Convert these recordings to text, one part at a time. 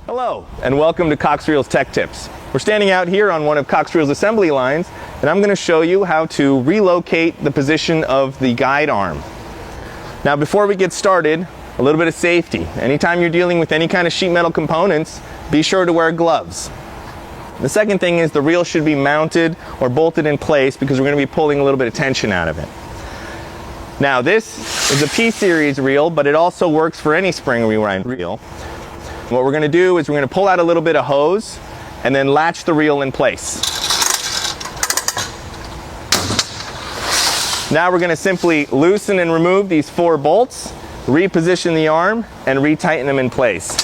Hello, and welcome to Coxreels Tech Tips. We're standing out here on one of Coxreels' assembly lines, and I'm going to show you how to relocate the position of the guide arm. Now, before we get started, a little bit of safety. Anytime you're dealing with any kind of sheet metal components, be sure to wear gloves. The second thing is the reel should be mounted or bolted in place because we're going to be pulling a little bit of tension out of it. Now, this is a P-series reel, but it also works for any spring rewind reel. What we're going to do is we're going to pull out a little bit of hose and then latch the reel in place. Now we're going to simply loosen and remove these 4 bolts, reposition the arm, and retighten them in place.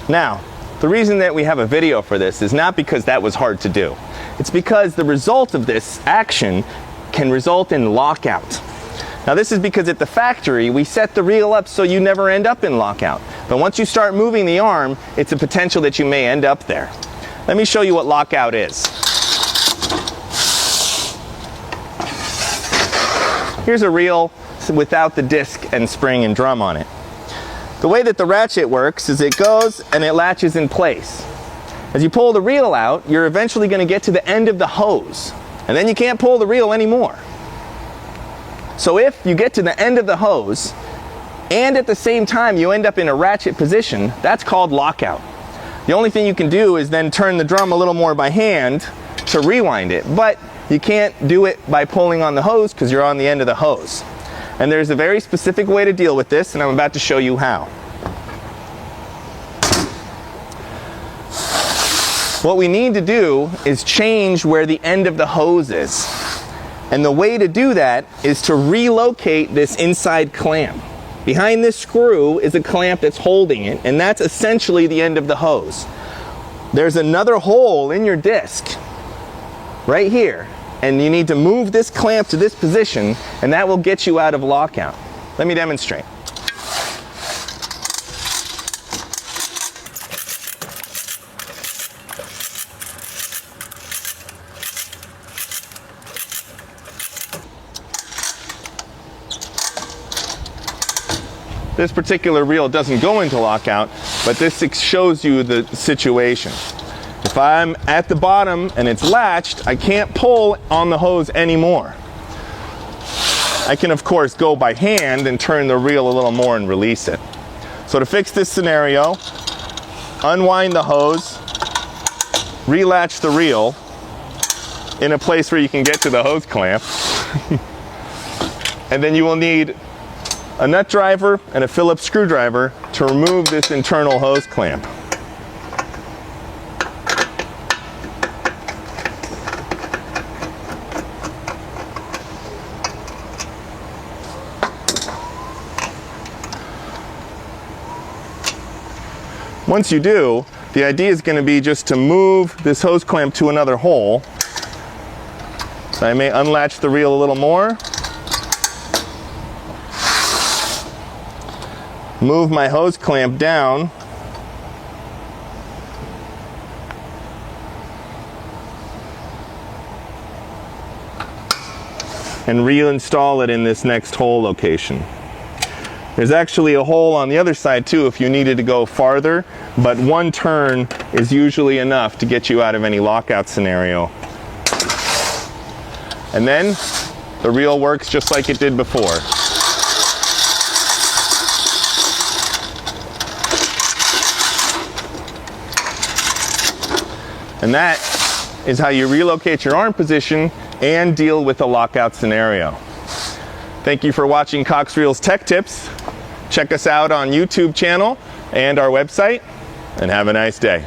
Now, the reason that we have a video for this is not because that was hard to do. It's because the result of this action can result in lockout. Now, this is because at the factory, we set the reel up so you never end up in lockout. But once you start moving the arm, it's a potential that you may end up there. Let me show you what lockout is. Here's a reel without the disc and spring and drum on it. The way that the ratchet works is it goes and it latches in place. As you pull the reel out, you're eventually going to get to the end of the hose, and then you can't pull the reel anymore. So if you get to the end of the hose, and at the same time you end up in a ratchet position, that's called lockout. The only thing you can do is then turn the drum a little more by hand to rewind it, but you can't do it by pulling on the hose because you're on the end of the hose. And there's a very specific way to deal with this, and I'm about to show you how. What we need to do is change where the end of the hose is. And the way to do that is to relocate this inside clamp. Behind this screw is a clamp that's holding it, and that's essentially the end of the hose. There's another hole in your disc right here, and you need to move this clamp to this position, and that will get you out of lockout. Let me demonstrate. This particular reel doesn't go into lockout, but this shows you the situation. If I'm at the bottom and it's latched, I can't pull on the hose anymore. I can, of course, go by hand and turn the reel a little more and release it. So to fix this scenario, unwind the hose, relatch the reel in a place where you can get to the hose clamp, and then you will need a nut driver and a Phillips screwdriver to remove this internal hose clamp. Once you do, the idea is going to be just to move this hose clamp to another hole. So I may unlatch the reel a little more. Move my hose clamp down. And reinstall it in this next hole location. There's actually a hole on the other side too if you needed to go farther, but one turn is usually enough to get you out of any lockout scenario. And then the reel works just like it did before. And that is how you relocate your arm position and deal with a lockout scenario. Thank you for watching Coxreels Tech Tips. Check us out on YouTube channel and our website, and have a nice day.